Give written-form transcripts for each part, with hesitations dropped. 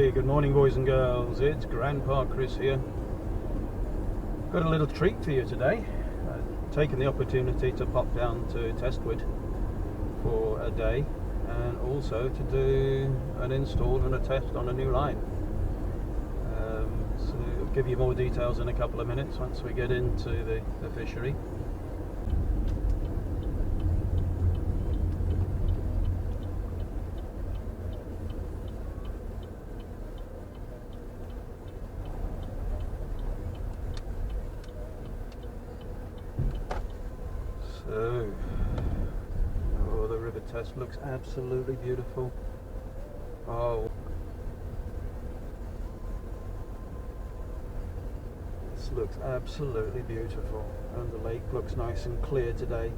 Hey, good morning boys and girls, it's Grandpa Chris here. Got a little treat for you today. I've taken the opportunity to pop down to Testwood for a day and also to do an install and a test on a new line. So I'll give you more details in a couple of minutes once we get into the fishery. So, oh, the river test looks absolutely beautiful. Oh, this looks absolutely beautiful, and the lake looks nice and clear today.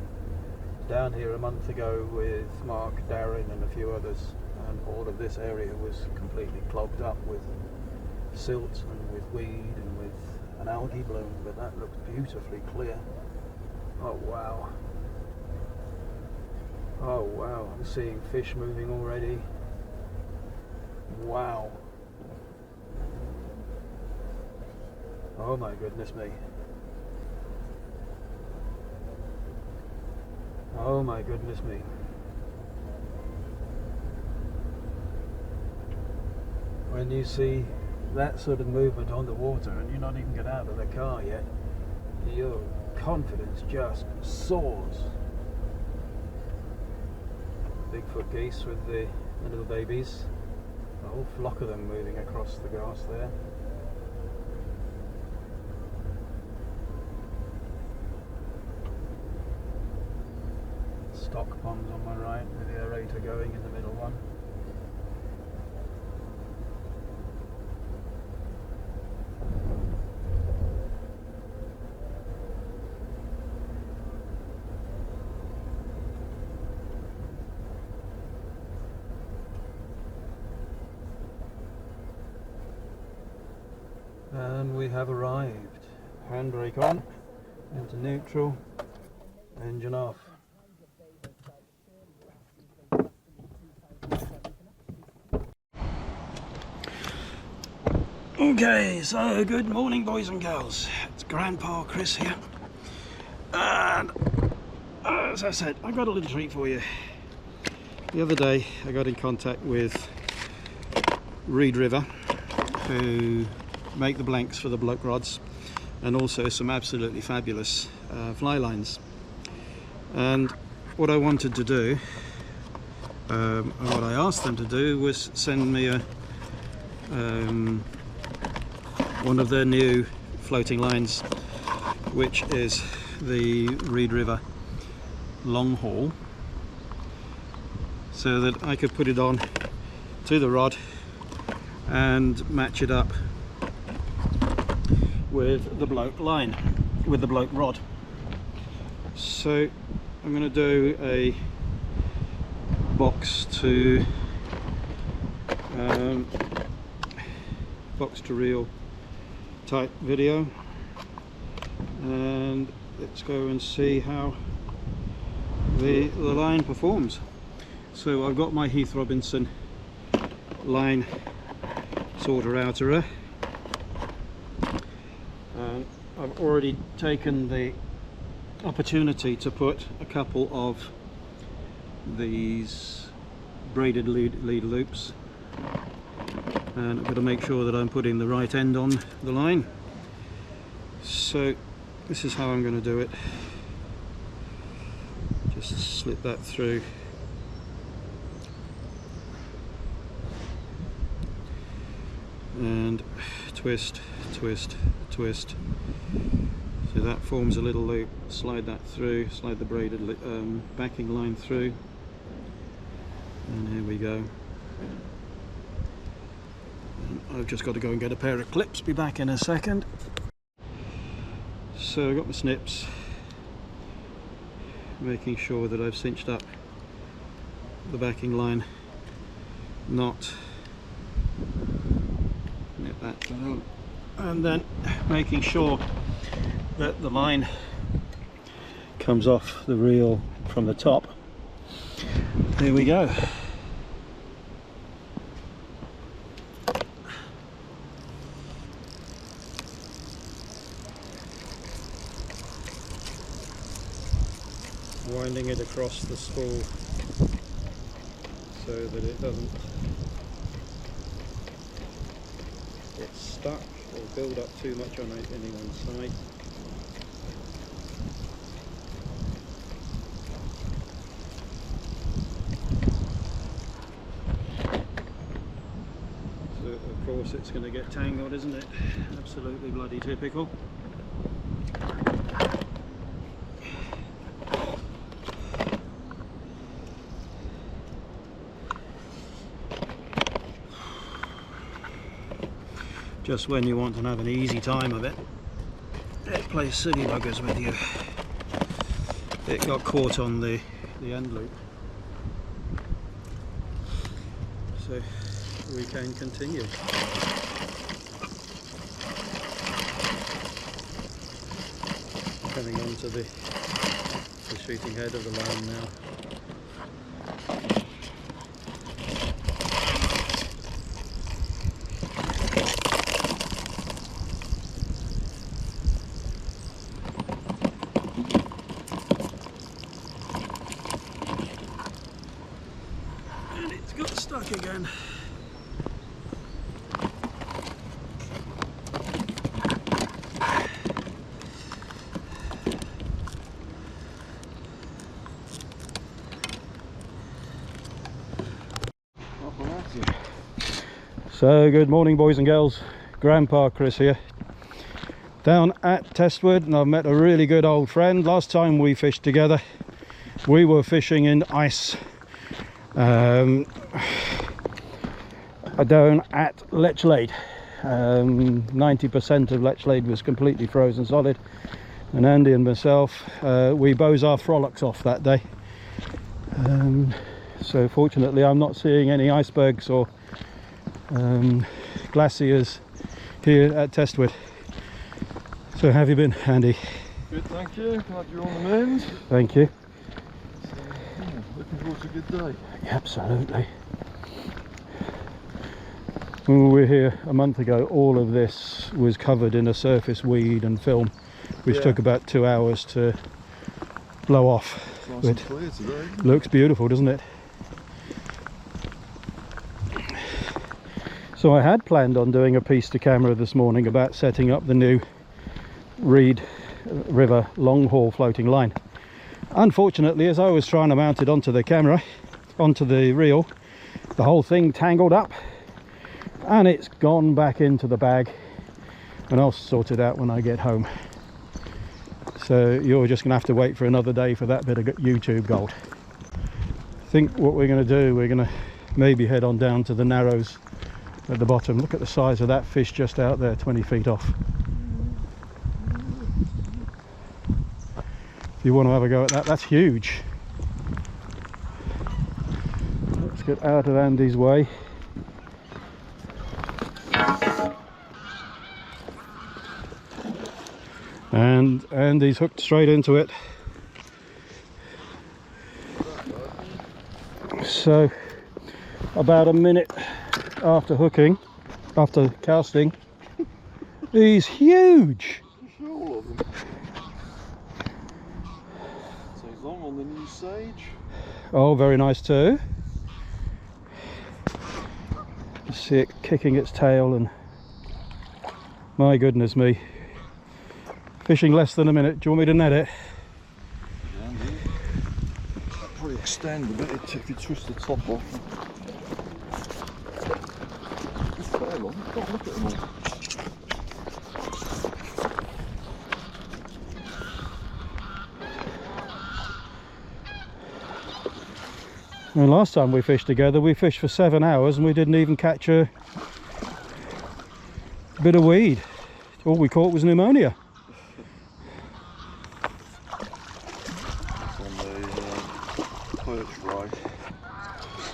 Down here a month ago with Mark, Darren and a few others, and all of this area was completely clogged up with silt and with weed and with an algae bloom, but that looks beautifully clear. Oh wow. Oh wow, I'm seeing fish moving already. Wow. Oh my goodness me. Oh my goodness me. When you see that sort of movement on the water and you're not even got out of the car yet, your confidence just soars. Bigfoot geese with the little babies, a whole flock of them moving across the grass there. Stock ponds on my right with the aerator going in the middle one. And we have arrived. Handbrake on, into neutral, engine off. Okay, so good morning boys and girls. It's Grandpa Chris here. And as I said, I got a little treat for you. The other day I got in contact with Rede River, who make the blanks for the Bloke rods, and also some absolutely fabulous fly lines. And what I wanted to do, and what I asked them to do, was send me one of their new floating lines, which is the Rede River long haul, so that I could put it on to the rod and match it up with the Bloke line, with the Bloke rod. So I'm going to do a box to reel type video, and let's go and see how the line performs. So I've got my Heath Robinson line sorter outerer. I've already taken the opportunity to put a couple of these braided lead loops, and I've got to make sure that I'm putting the right end on the line. So this is how I'm going to do it. Just slip that through. And twist, twist, twist. So that forms a little loop. Slide that through, slide the braided backing line through, and here we go. And I've just got to go and get a pair of clips, be back in a second. So I've got my snips, making sure that I've cinched up the backing line, not get that down, and then making sure that the line comes off the reel from the top. There we go. across the spool so that it doesn't get stuck or build up too much on any one side. So of course it's going to get tangled, isn't it? Absolutely bloody typical. Just when you want to have an easy time of it, it plays silly buggers with you. It got caught on the end loop. So we can continue. Coming on to the shooting head of the line now. Stuck again. So good morning, boys and girls. Grandpa Chris here, down at Testwood, and I've met a really good old friend. Last time we fished together we were fishing in ice down at Lechlade. 90% of Lechlade was completely frozen solid, and Andy and myself, we bows our frolics off that day. So fortunately I'm not seeing any icebergs or glaciers here at Testwood. So how have you been, Andy? Good, thank you. Glad you're on the mend. Thank you. So, yeah, looking forward to a good day. Absolutely. When we were here a month ago, all of this was covered in a surface weed and film, which took about 2 hours to blow off. It's nice and clear today. Looks beautiful, doesn't it? So I had planned on doing a piece to camera this morning about setting up the new Rede River long haul floating line. Unfortunately, as I was trying to mount it onto the camera, onto the reel, the whole thing tangled up and it's gone back into the bag, and I'll sort it out when I get home. So you're just gonna have to wait for another day for that bit of YouTube gold. I think what we're going to do, we're going to maybe head on down to the narrows at the bottom. Look at the size of that fish just out there, 20 feet off. If you want to have a go at that, that's huge. Let's get out of Andy's way. And Andy's hooked straight into it. So about a minute after hooking, after casting, he's huge. All of them. So he's long on the new sage. Oh, very nice too. You see it kicking its tail, and my goodness me. Fishing less than a minute. Do you want me to net it? Yeah, I'll probably extend a bit if you twist the top off. It's fair long. God, look at them all. And last time we fished together, we fished for 7 hours and we didn't even catch a bit of weed. All we caught was pneumonia.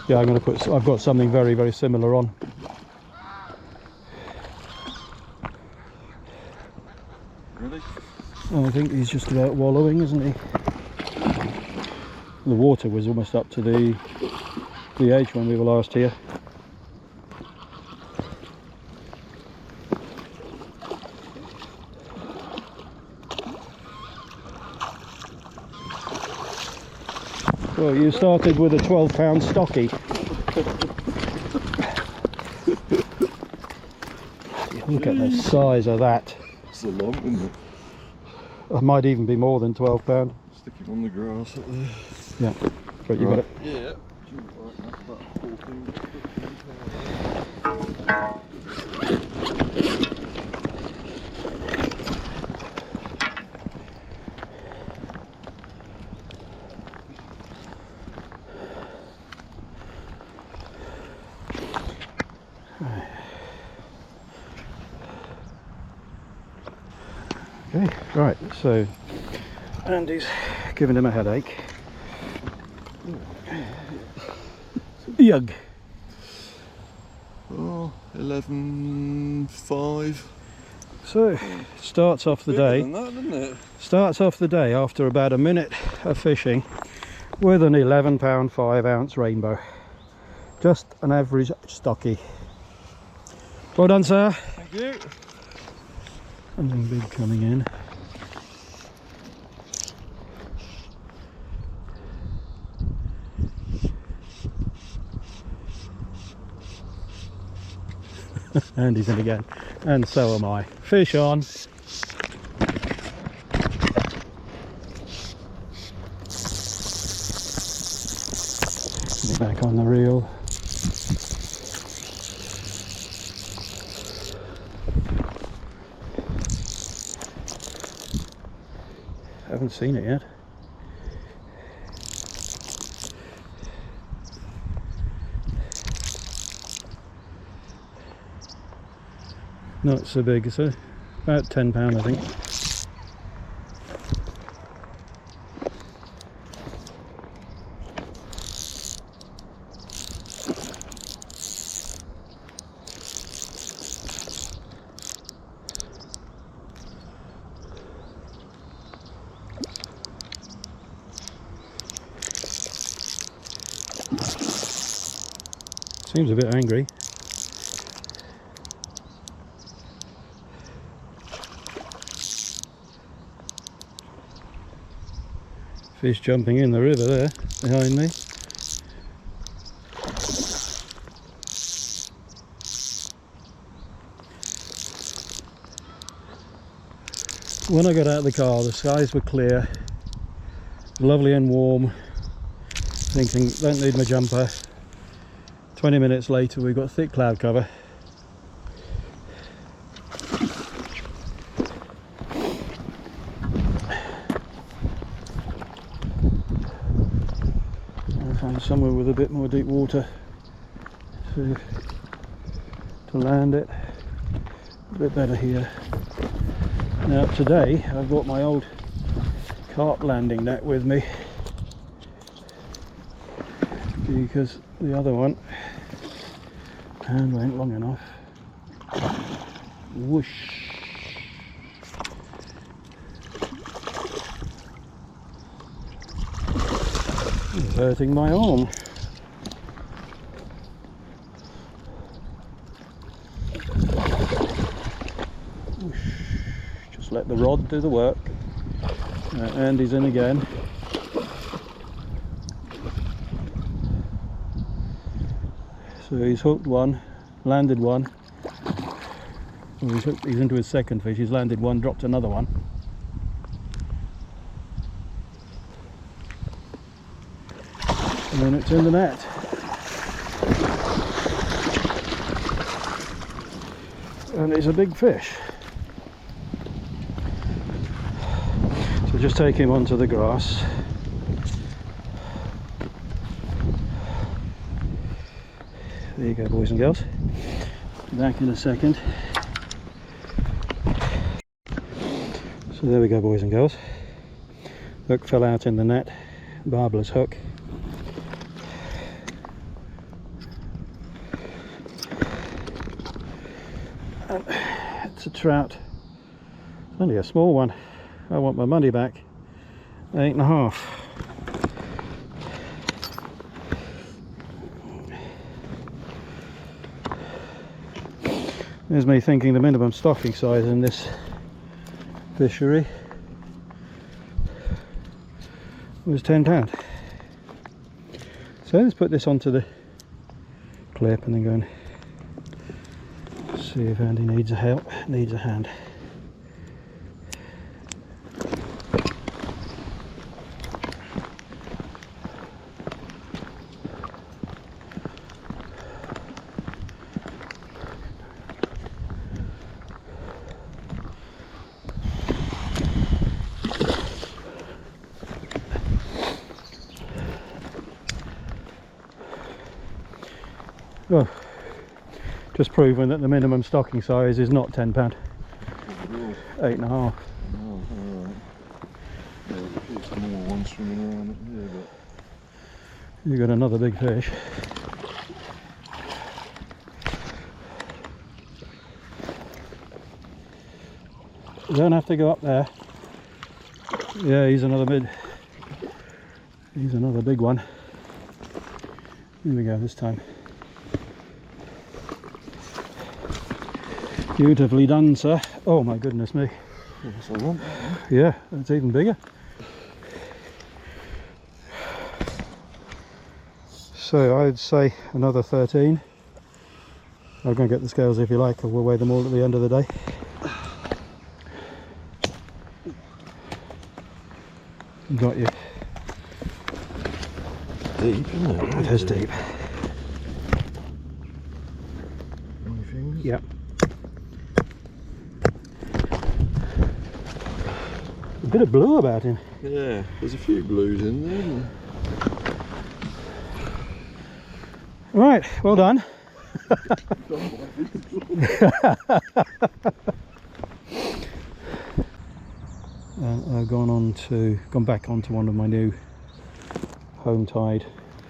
Yeah, I've got something very, very similar on. Really? I think he's just about wallowing, isn't he? The water was almost up to the edge when we were last here. Well, you started with a 12-pound stocky. Look at the size of that. It's a lump, isn't it? It might even be more than 12 pound. Stick him on the grass up there. Yeah, but you got it. Yeah. Okay, right, so Andy's giving him a headache. Yug. Oh, 11.5. So starts off the day. Than that, doesn't it? Starts off the day after about a minute of fishing with an 11-pound 5-ounce rainbow. Just an average stocky. Well done, sir. Thank you. Something big coming in. And he's in again. And so am I. Fish on. Back on the reel. Haven't seen it yet. Not so big, so about 10 pound I think. Seems a bit angry. Fish jumping in the river there behind me. When I got out of the car, the skies were clear, lovely and warm, thinking don't need my jumper. 20 minutes later we've got thick cloud cover. I found somewhere with a bit more deep water to land it. A bit better here. Now today I've got my old carp landing net with me because the other one and went long enough. Whoosh. It's hurting my arm. Whoosh. Just let the rod do the work. Andy's in again. So he's hooked one, landed one. Well, he's into his second fish. He's landed one, dropped another one. And then it's in the net. And it's a big fish. So just take him onto the grass. There you go, boys and girls. Back in a second. So there we go, boys and girls. Hook fell out in the net. Barbless hook. And it's a trout. It's only a small one. I want my money back. 8.5. There's me thinking the minimum stocking size in this fishery was £10. So let's put this onto the clip and then go and see if Andy needs a hand. Well, just proving that the minimum stocking size is not £10. 8.5. Oh, alright. Yeah, there's a few small ones swimming around it here, but You got another big fish. You don't have to go up there. Yeah, he's another big one. Here we go this time. Beautifully done, sir. Oh my goodness me. that's a lump. Yeah, it's even bigger. So I'd say another 13. I'll go and get the scales if you like, or we'll weigh them all at the end of the day. Got you. Deep, isn't it? It is deep. On your fingers? Yep. A bit of blue about him. Yeah, there's a few blues in there, isn't there? Right, well done. And I've gone back onto one of my new home tide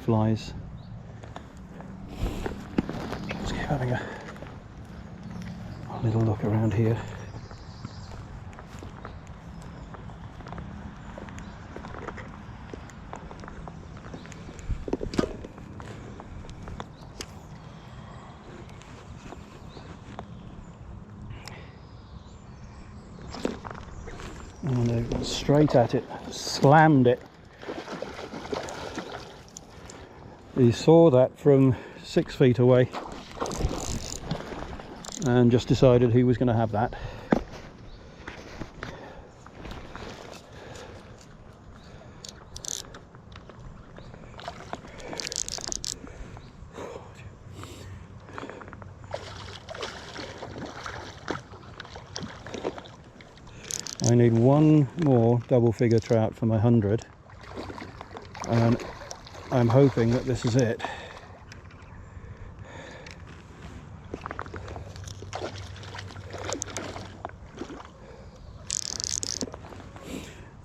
flies. Let's keep having a little look around here. And I got straight at it, slammed it. He saw that from 6 feet away and just decided he was going to have that. I need one more double figure trout for my 100, and I'm hoping that this is it.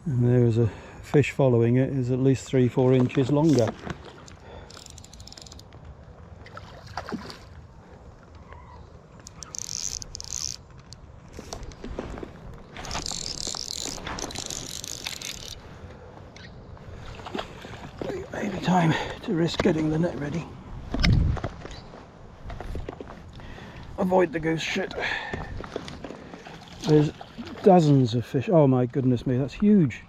And there is a fish following it, is at least 3-4 inches longer. Maybe time to risk getting the net ready. Avoid the goose shit. There's dozens of fish. Oh my goodness me, that's huge.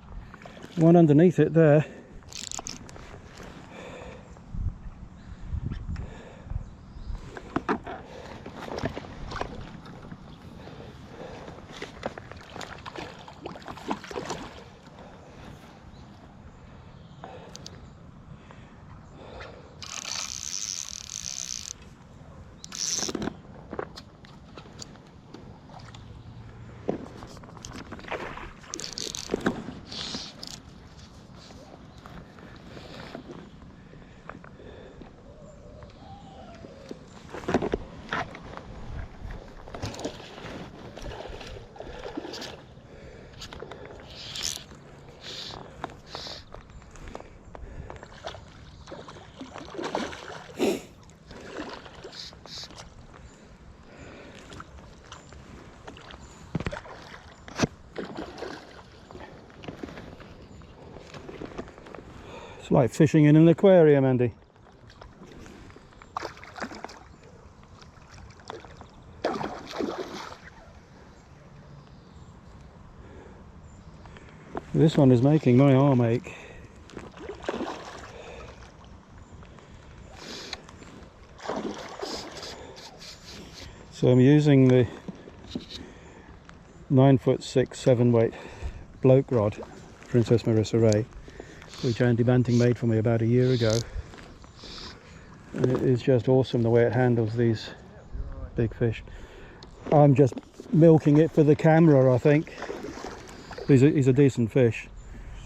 One underneath it there. It's like fishing in an aquarium, Andy. This one is making my arm ache. So I'm using the 9'6", 7 weight Bloke rod, Princess Marisa Ray, which Andy Banting made for me about a year ago. And it is just awesome the way it handles these big fish. I'm just milking it for the camera, I think. He's a decent fish.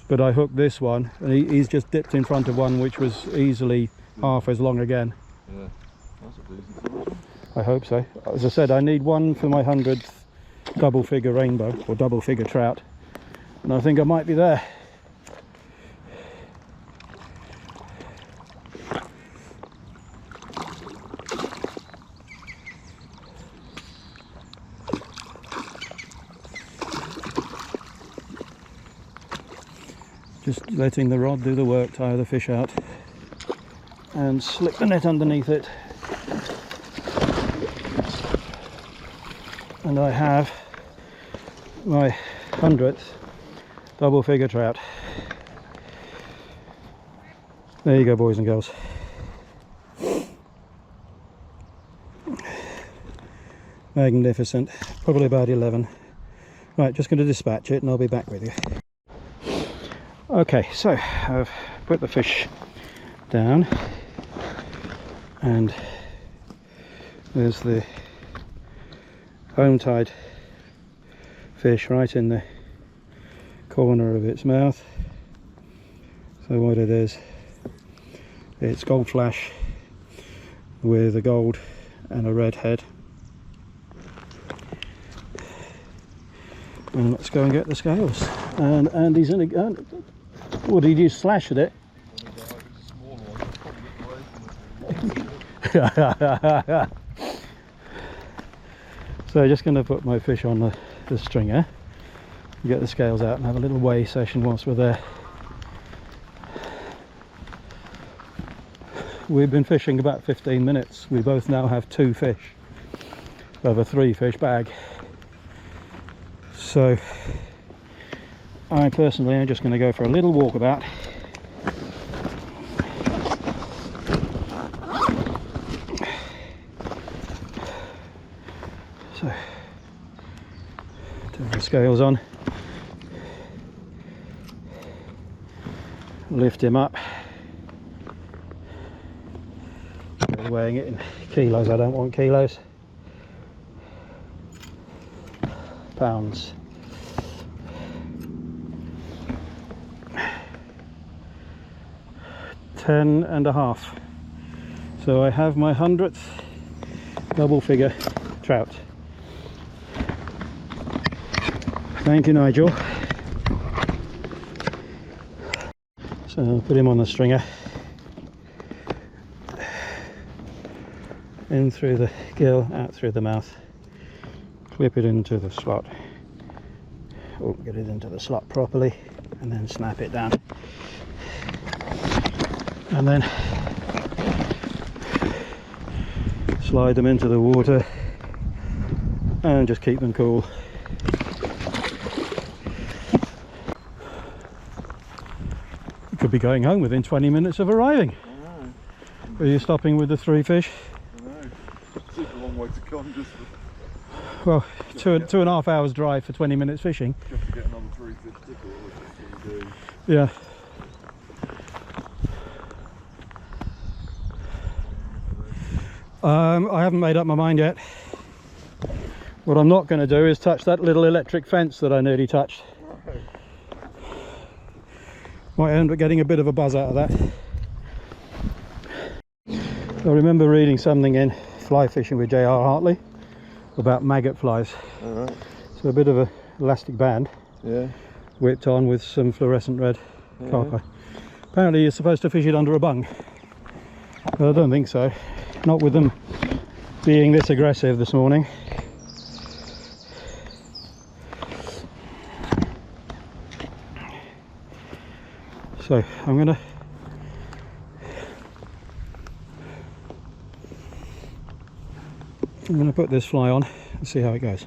But I hooked this one, and he's just dipped in front of one which was easily half as long again. Yeah, that's a decent one. I hope so. As I said, I need one for my 100th double figure rainbow, or double figure trout. And I think I might be there. Just letting the rod do the work, tire the fish out and slip the net underneath it. And I have my 100th double figure trout. There you go, boys and girls. Magnificent. Probably about 11. Right, just going to dispatch it and I'll be back with you. Okay, so I've put the fish down and there's the home tied fish right in the corner of its mouth. So what it is, it's gold flash with a gold and a red head. And let's go and get the scales. And Andy's in a... What did you slash at it? So just going to put my fish on the stringer, get the scales out and have a little weigh session whilst we're there. We've been fishing about 15 minutes. We both now have 2 fish of a 3 fish bag. So I personally am just going to go for a little walkabout. So turn the scales on, lift him up. I'm weighing it in kilos, I don't want kilos. Pounds. 10.5. So I have my 100th double figure trout. Thank you, Nigel. So I'll put him on the stringer, in through the gill, out through the mouth, clip it into the slot. Oh, get it into the slot properly and then snap it down. And then slide them into the water and just keep them cool. You could be going home within 20 minutes of arriving. I know. Are you stopping with the 3 fish? I know. It's a long way to come just for... Well, two and a half hours drive for 20 minutes fishing. Just to get another 3 fish tickle, which is going to do. Yeah. I haven't made up my mind yet. What I'm not going to do is touch that little electric fence that I nearly touched. Might end up getting a bit of a buzz out of that. I remember reading something in Fly Fishing with J.R. Hartley about maggot flies. Alright. So a bit of a elastic band, Yeah. whipped on with some fluorescent red copper. Apparently you're supposed to fish it under a bung, but I don't think so. Not with them being this aggressive this morning. So I'm gonna put this fly on and see how it goes.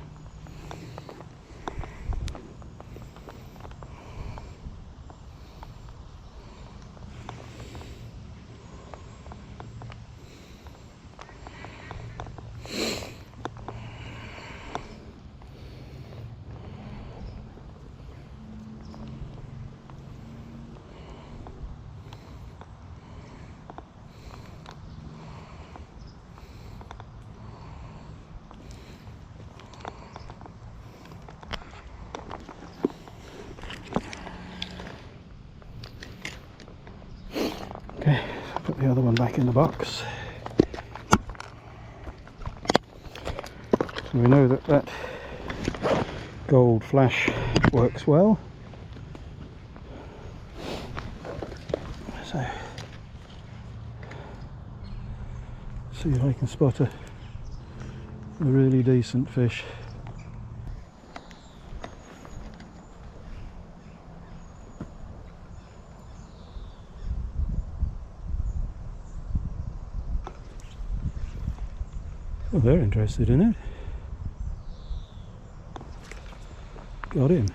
the other one back in the box. So we know that that gold flash works well. So see if I can spot a really decent fish. Well, they're interested in it. Got him.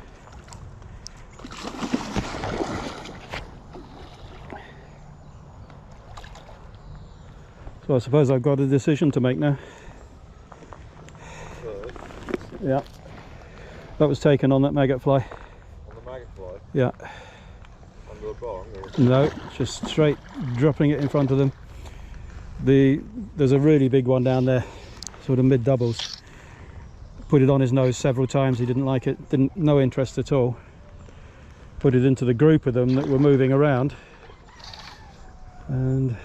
So I suppose I've got a decision to make now. Yeah. That was taken on that maggot fly. On the maggot fly? Yeah. Under a bong? Or? No, just straight dropping it in front of them. There's a really big one down there, sort of mid doubles. Put it on his nose several times, he didn't like it, no interest at all. Put it into the group of them that were moving around, and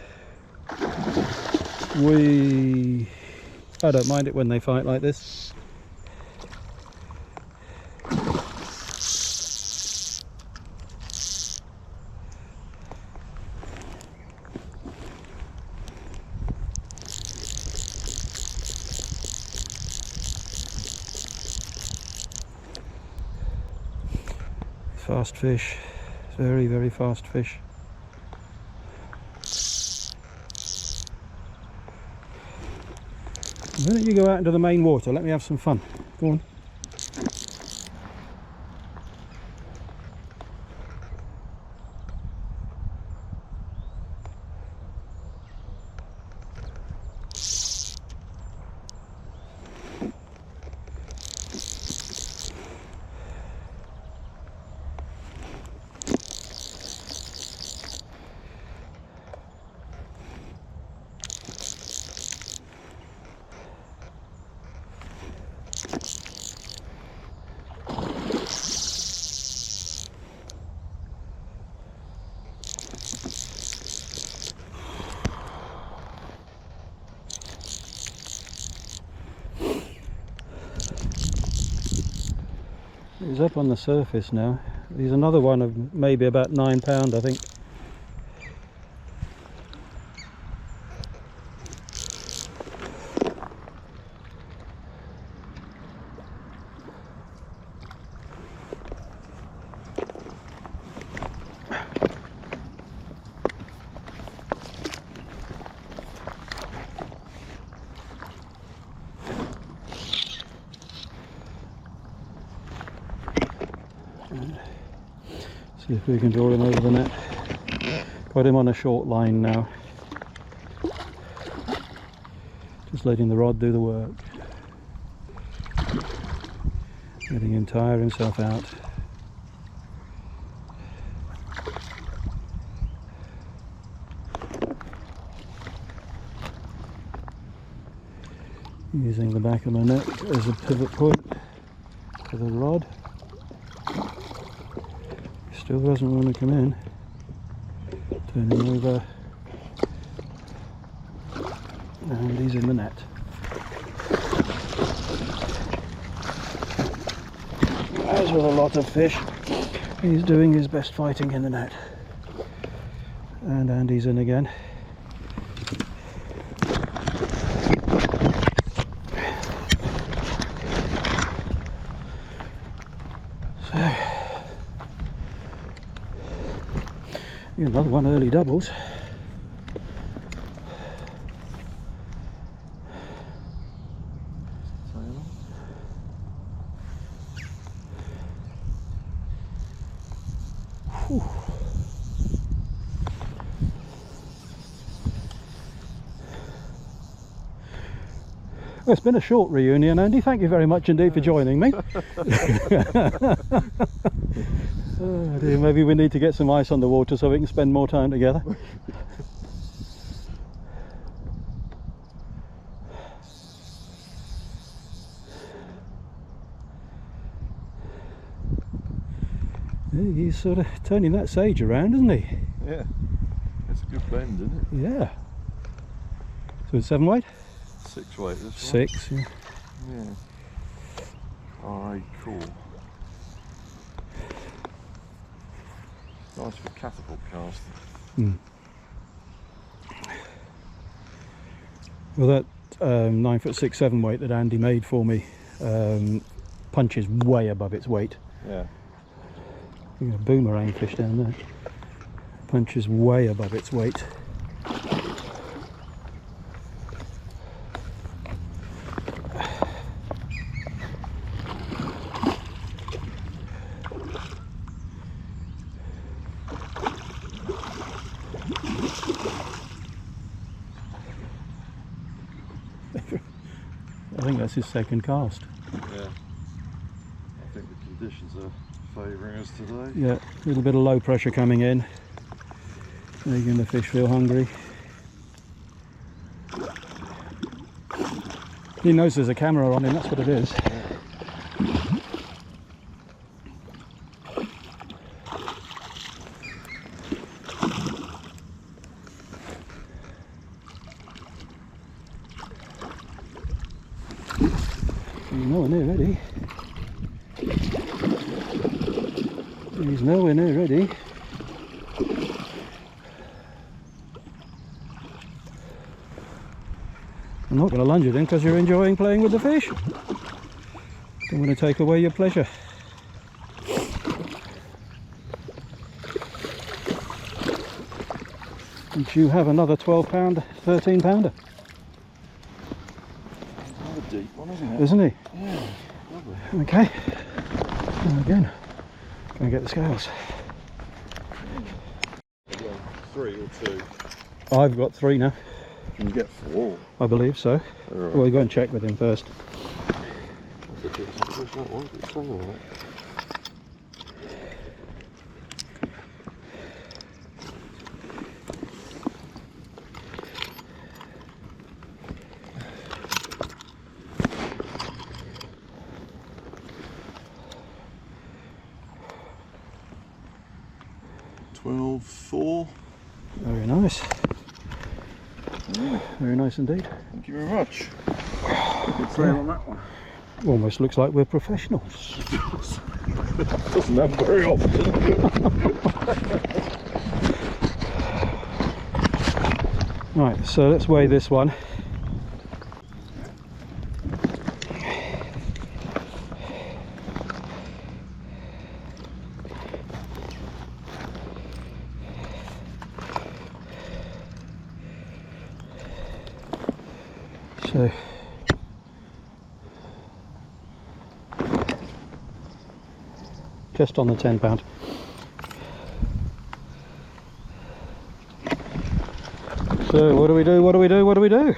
I don't mind it when they fight like this. Fast fish, very, very fast fish. Why don't you go out into the main water, let me have some fun. Go on. He's up on the surface now. He's another one of maybe about 9 pound, I think. See if we can draw him over the net. Got him on a short line now. Just letting the rod do the work. Letting him tire himself out. Using the back of my net as a pivot point for the rod. Still doesn't want to come in. Turn him over. And he's in the net. As with a lot of fish, he's doing his best fighting in the net. And Andy's in again. So, another one early doubles. Whew. Well, it's been a short reunion, Andy. Thank you very much indeed for joining me. Oh dear, maybe we need to get some ice on the water so we can spend more time together. He's sort of turning that sage around, isn't he? Yeah, it's a good bend, isn't it? Yeah. So it's 7 weight? 6 weight, this one. 6, yeah. Yeah. Alright, cool. Nice for catapult casting. Well, that 9'6", 7 weight that Andy made for me punches way above its weight. Yeah. There's a boomerang fish down there. Punches way above its weight. I think that's his second cast. Yeah. I think the conditions are favouring us today. Yeah, a little bit of low pressure coming in, making the fish feel hungry. He knows there's a camera on him, that's what it is. He's nowhere near ready. He's nowhere near ready. I'm not going to lunge at him because you're enjoying playing with the fish. Don't want to take away your pleasure. And you have another 12-pound, 13-pounder. Another deep one, isn't it? Isn't he? Yeah, lovely. Okay. And again, going to get the scales. 3 or 2. I've got 3 now. Can you get 4? I believe so. Right. Well, go and check with him first. $12.4. Very nice. Very nice indeed. Thank you very much. Good frame on that one. Almost looks like we're professionals. Doesn't happen very often. Right, so let's weigh this one. So just on the 10-pound. So what do we do? What do we do? What do we do?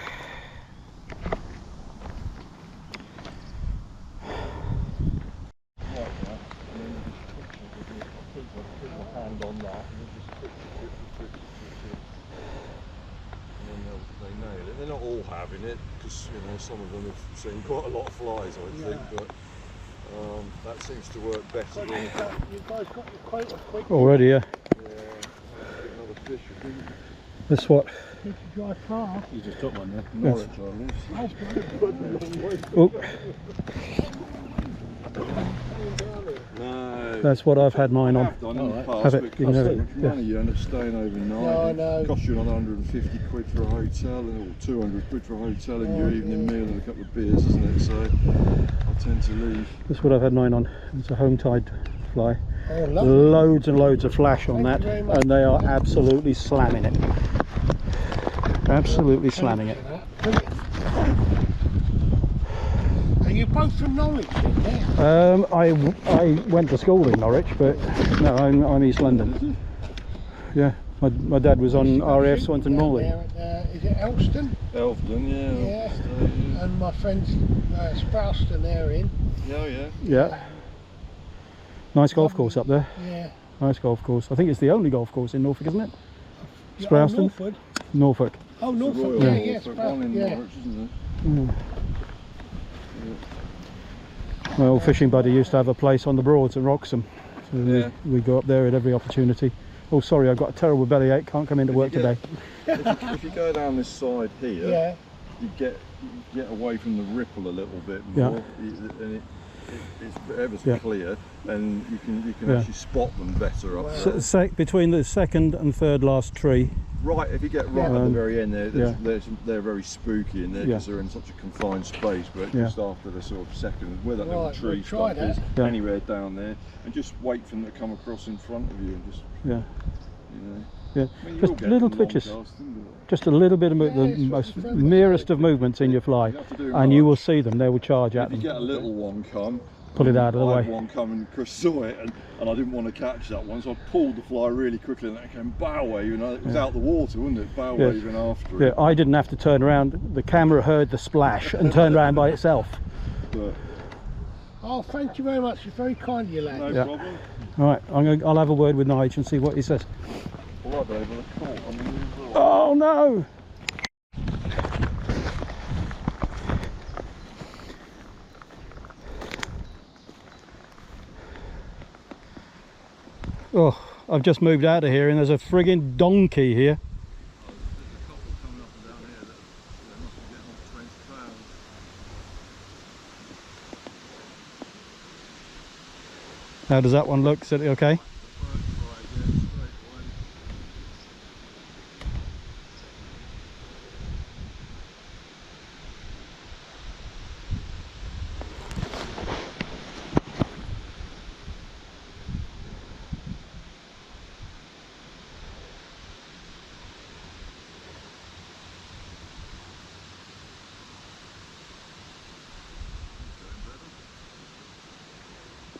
They're not all having it because some of them have seen quite a lot of flies, I think, but that seems to work better. Than You guys got your quota quick. Already, yeah. Another fish. That's what. Did you drive far? You just took one there. Norwich, Oh, No. that's what I've had mine on. Have it, you can have it. Yeah. You end up staying overnight. No, I know. It costs you another 150 quid for a hotel, or 200 quid for a hotel, and your evening meal and a couple of beers, isn't it? So I tend to leave. That's what I've had mine on. It's a home tide fly. Oh, lovely. Loads and loads of flash on Thank that, you very much. and they are absolutely slamming it. Absolutely slamming it. Are you both from Norwich then, yeah? I went to school in Norwich, but no, I'm East London. Yeah, my dad was on RAF Swanton Morley. Is it Elston? Elfton, yeah. Yeah. And my friends Sprouston they're in. Yeah, yeah. Yeah. Nice golf course up there. Yeah. Nice golf course. I think it's the only golf course in Norfolk, isn't it? Yeah, Sprouston? Norfolk. Norfolk. Oh, Norfolk, Royal yeah, yeah, Norfolk one in yeah. Norwich, isn't Mm. My old fishing buddy used to have a place on the Broads at Wroxham. So Yeah. we go up there at every opportunity. Oh, sorry, I've got a terrible bellyache. Can't come into work today. If you go down this side here, Yeah. you get away from the ripple a little bit more, and it's ever so clear, and you can actually spot them better up there. Between the second and third last tree. Right, if you get right at the very end, they're very spooky, and they're in such a confined space. But just after the sort of second, where that little tree stump is, anywhere down there, and just wait for them to come across in front of you, and just you know. Yeah, I mean, just little twitches, just a little bit of the most merest of movements in your fly, and you will see them. They will charge at them. If you get a little one come, pull it out of the way. I had one come and Chris saw it, and I didn't want to catch that one, so I pulled the fly really quickly, and it came bow waving. It was out the water, wasn't it? Bow waving after it. Yeah, I didn't have to turn around. The camera heard the splash and turned around by itself. But, oh, thank you very much. It's very kind of you, lad. no problem. All right, I'll have a word with Nigel and see what he says. Oh no! Oh, I've just moved out of here and there's a friggin' donkey here. How does that one look? Is it okay?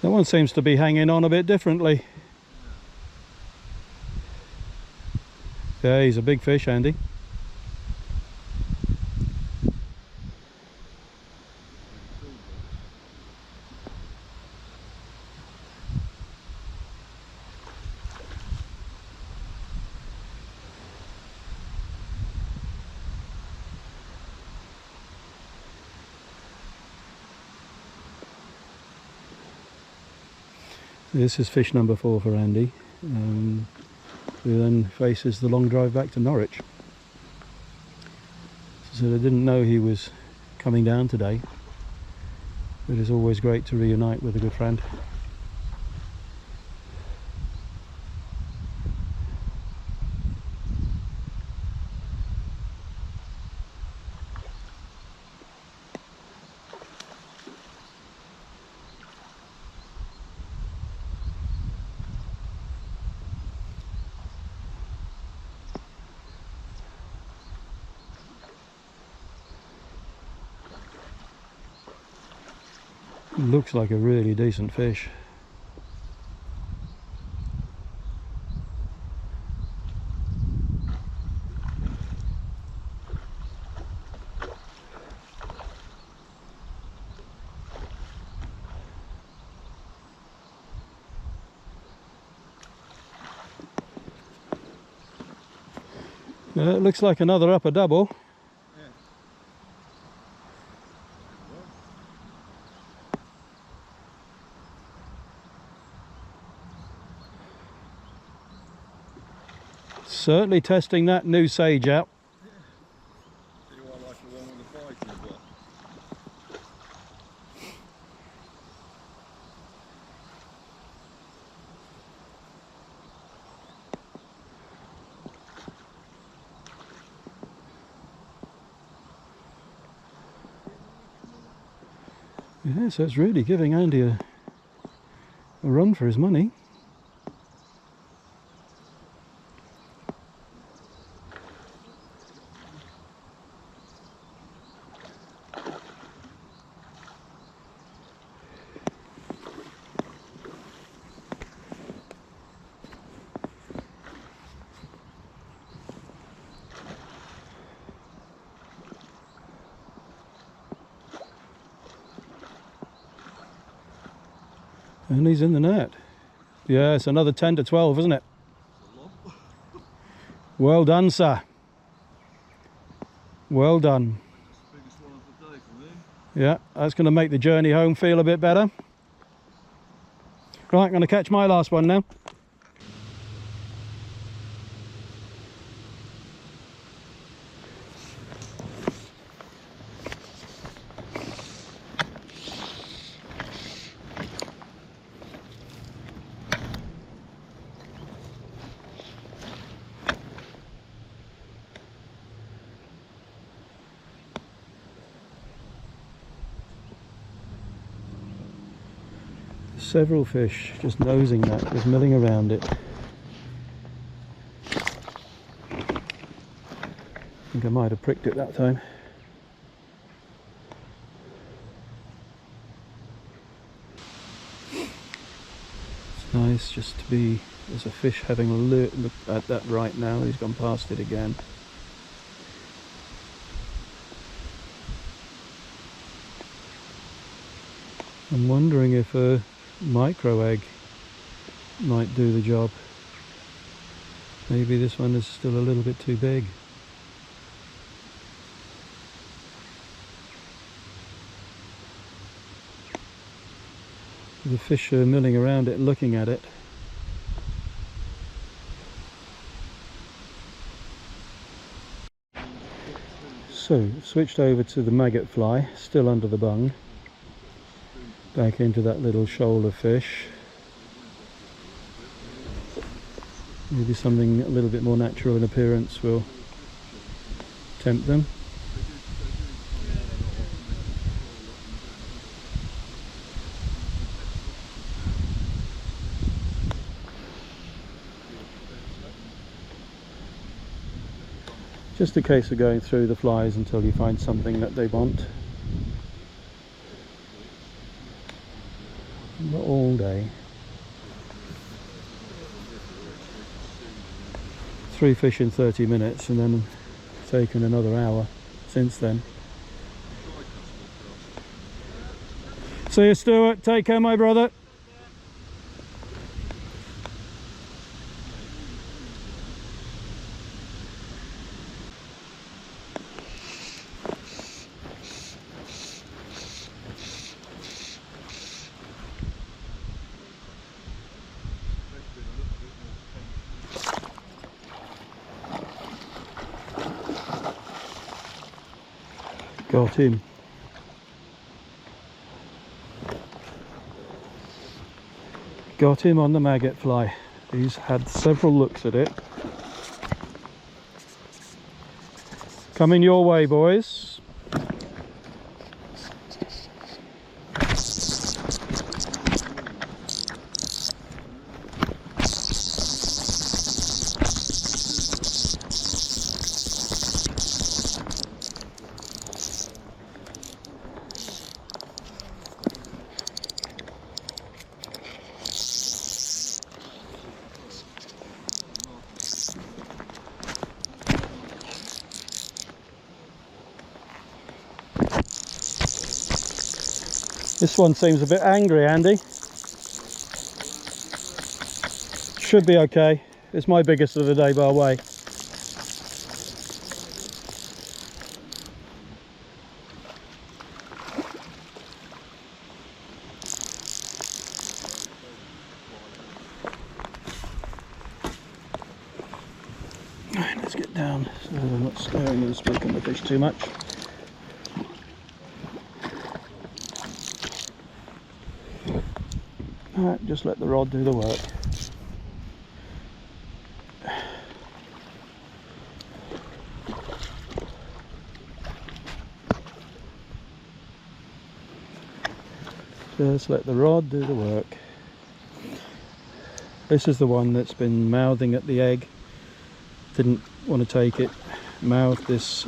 That one seems to be hanging on a bit differently. Yeah, he's a big fish, Andy. This is fish number 4 for Andy, who then faces the long drive back to Norwich. So I didn't know he was coming down today, but it's always great to reunite with a good friend. Looks like a really decent fish. It looks like another upper double. Certainly testing that new sage out. Yeah, so it's really giving Andy a run for his money. And he's in the net. Yeah, it's another 10 to 12, isn't it? Well done, sir. Well done. Biggest one of the day for me. Yeah, that's going to make the journey home feel a bit better. Right, I'm going to catch my last one now. several fish just nosing that, just milling around it. I think I might have pricked it that time. It's nice just to be, there's a fish having a look at that right now. He's gone past it again. I'm wondering if a micro egg might do the job. Maybe this one is still a little bit too big. The fish are milling around it, looking at it. So, switched over to the maggot fly, still under the bung. Back into that little shoal of fish. Maybe something a little bit more natural in appearance will tempt them. Just a case of going through the flies until you find something that they want. Not all day. 3 fish in 30 minutes and then taken another hour since then. See you, Stuart. Take care, my brother. Got him. Got him on the maggot fly. He's had several looks at it. Coming your way, boys. This one seems a bit angry, Andy. Should be okay. It's my biggest of the day, by the way. Right, let's get down so I'm not scaring and spooking the fish too much. Alright, just let the rod do the work. Just let the rod do the work. This is the one that's been mouthing at the egg. Didn't want to take it. Mouthed this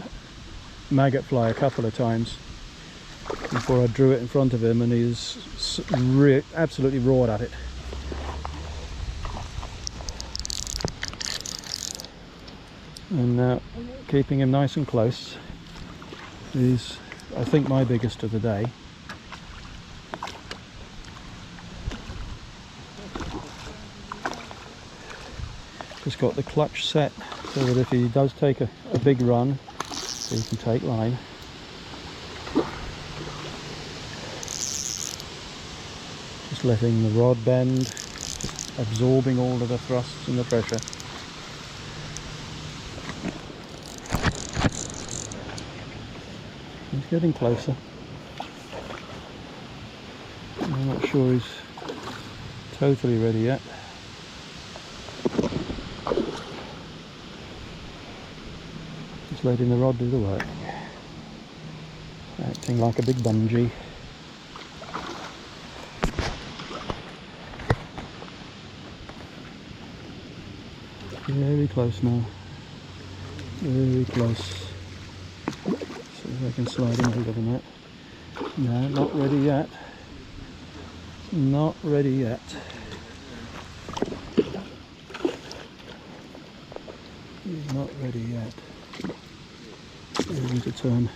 maggot fly a couple of times before I drew it in front of him, and he's absolutely roared at it. And now keeping him nice and close. He's, I think, my biggest of the day. Just got the clutch set so that if he does take a big run, he can take line. Just letting the rod bend, just absorbing all of the thrusts and the pressure. He's getting closer. I'm not sure he's totally ready yet. Just letting the rod do the work. Acting like a big bungee. Very close now. Very close. See if I can slide him over the net. No, not ready yet. Not ready yet. He's not ready yet. Ready to turn.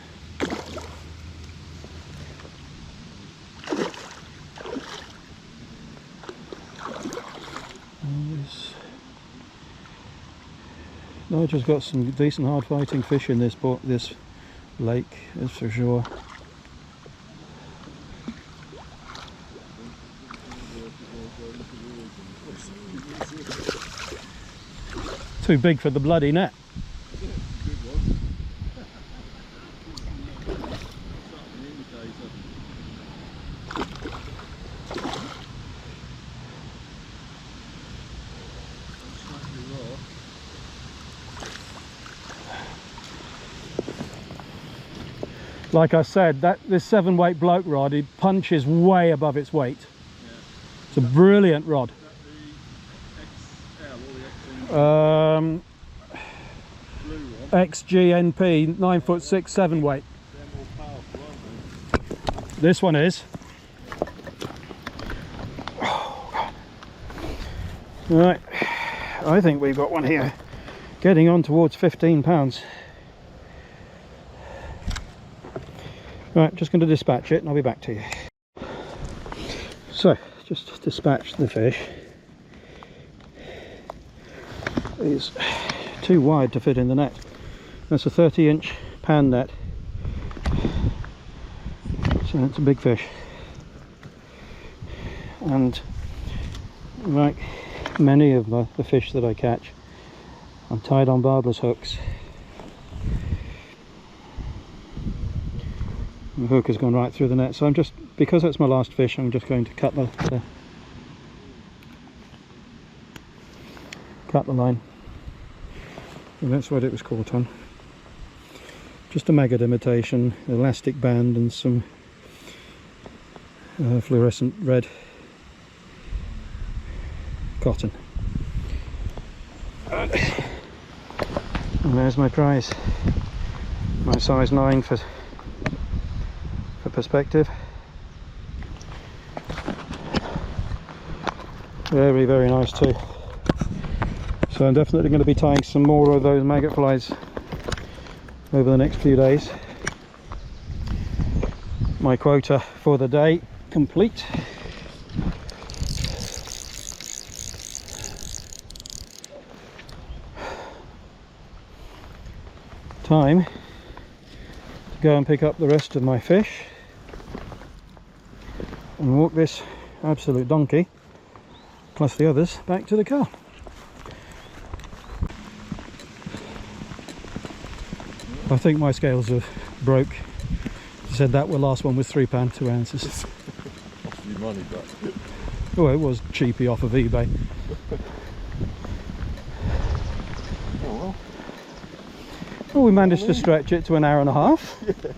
Nigel's got some decent hard fighting fish in this lake, that's for sure. Too big for the bloody net. Like I said, this 7-weight Bloke rod, it punches way above its weight. Yeah. It's a brilliant rod. XGNP 9'6", 7-weight. This one is. Oh, right, I think we've got one here, getting on towards 15 pounds. Right, just going to dispatch it and I'll be back to you. So, just dispatched the fish. It's too wide to fit in the net. That's a 30-inch pan net. So it's a big fish. And like many of the fish that I catch, I'm tied on barbless hooks. The hook has gone right through the net, so I'm just, because that's my last fish, I'm just going to cut the line. And that's what it was caught on. Just a maggot imitation, elastic band and some fluorescent red cotton. And there's my prize, my size 9 for perspective. Very, very nice too. So I'm definitely going to be tying some more of those maggot flies over the next few days. My quota for the day complete. Time to go and pick up the rest of my fish and walk this absolute donkey plus the others back to the car. I think my scales have broke. Said that the last one was £3, 2 ounces. Cost you money back. Oh, it was cheapy off of eBay. Oh well. Well, we managed to stretch it to an hour and a half. Yeah.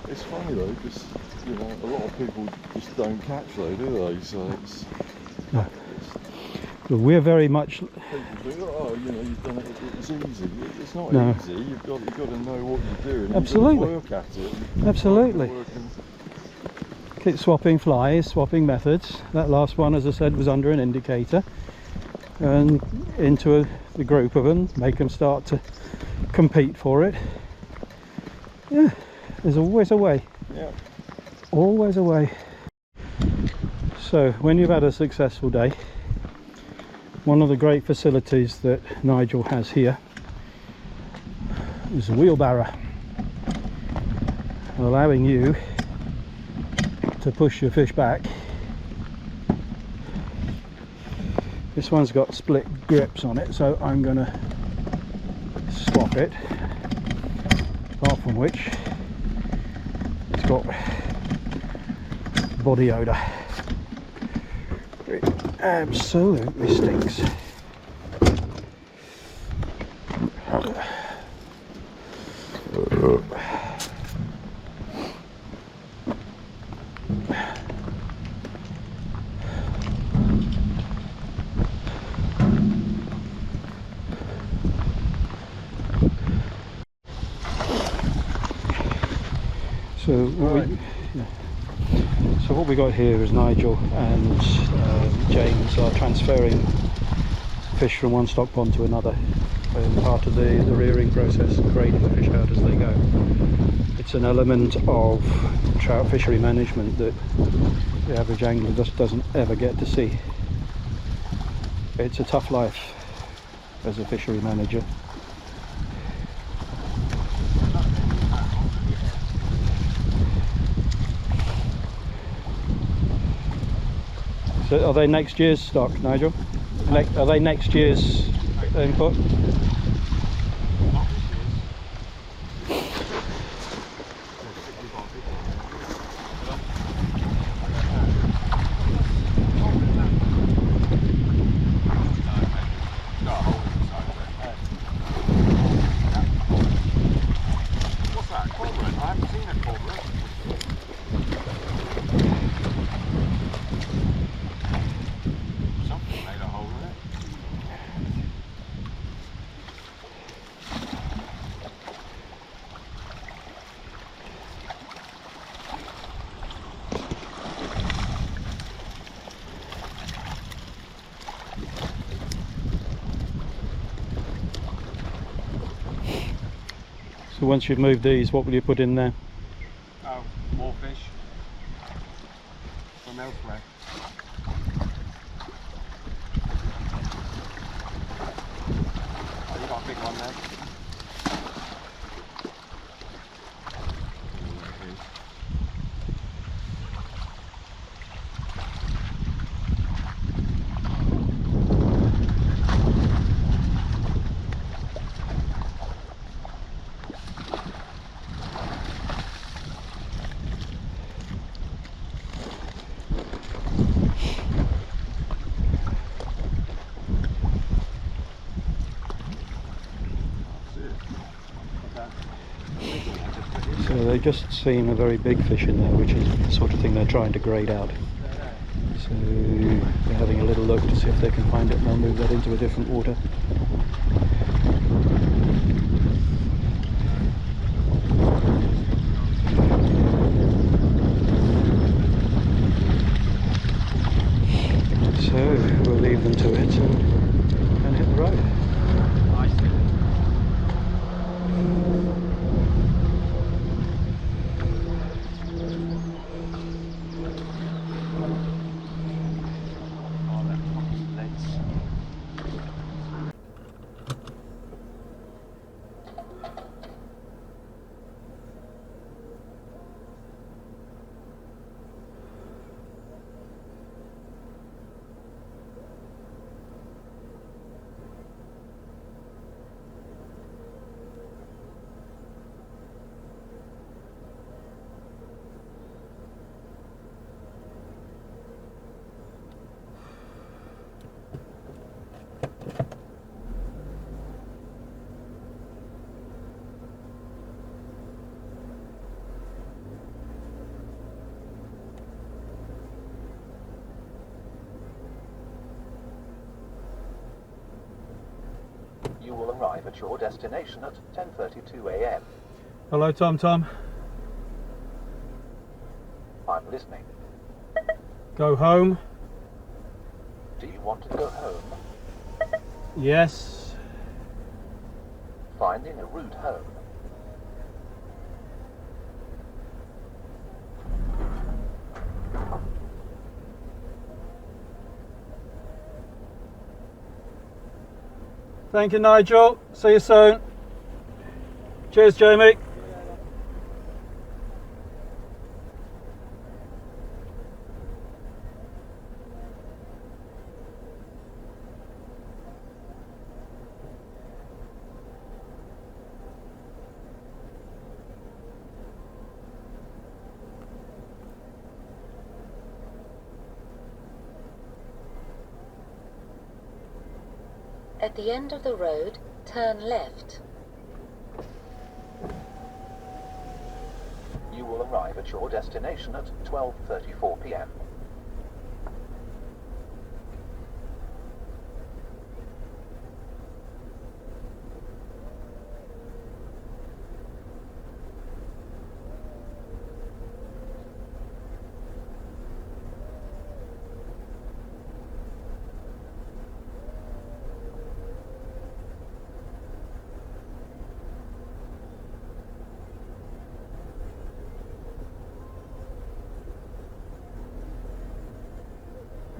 It's funny though, because you know a lot of people just don't catch though, do they? So it's. No. But we're very much. People think, oh, you know, you've done it. It's easy. It's not easy. You've got to know what you're doing. Absolutely. You've got to work at it. Absolutely. Keep swapping flies, swapping methods. That last one, as I said, was under an indicator, and into the group of them, make them start to compete for it. Yeah, there's always a way. Yeah. Always a way. So when you've had a successful day, one of the great facilities that Nigel has here is a wheelbarrow, allowing you to push your fish back. This one's got split grips on it, so I'm going to swap it, apart from which it's got body odour. It absolutely stinks. So so what we got here is Nigel and James are transferring fish from one stock pond to another, part of the rearing process, grading the fish out as they go. It's an element of trout fishery management that the average angler just doesn't ever get to see. It's a tough life as a fishery manager. So are they next year's stock, Nigel? Are they next year's input? So once you've moved these, what will you put in there? Oh, more fish from elsewhere. Oh, you got a big one there. So they just seem a very big fish in there, which is the sort of thing they're trying to grade out. So they're having a little look to see if they can find it, and they'll move that into a different water. So we'll leave them to it and hit the road. You will arrive at your destination at 10:32 a.m. Hello, Tom. I'm listening. Go home. Do you want to go home? Yes. Finding a route home. Thank you, Nigel. See you soon. Cheers, Jamie. At the end of the road, turn left. You will arrive at your destination at 12:34 p.m.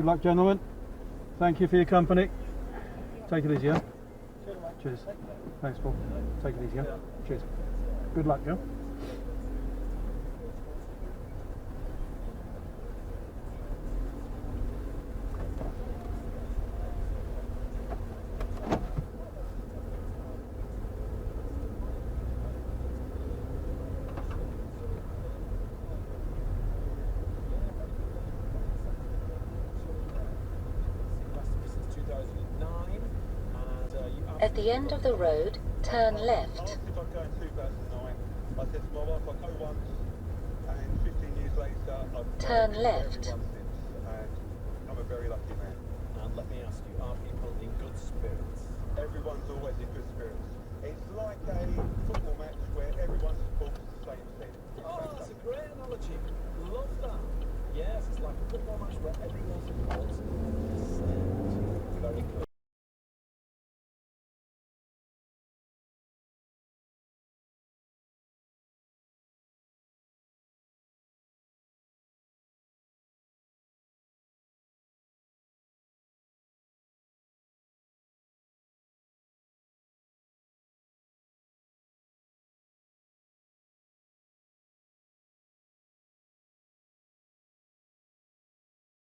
Good luck, gentlemen. Thank you for your company. Take it easy, yeah? Cheers. Thanks, Paul. Take it easy, yeah? Cheers. Good luck, yeah? At the end of the road, turn left. If I'm going 2009, I said to my wife, I'll go once, and 15 years later, I've Turn been left. every once since, and I'm a very lucky man. And let me ask you, are people in good spirits? Everyone's always in good spirits. It's like a football match.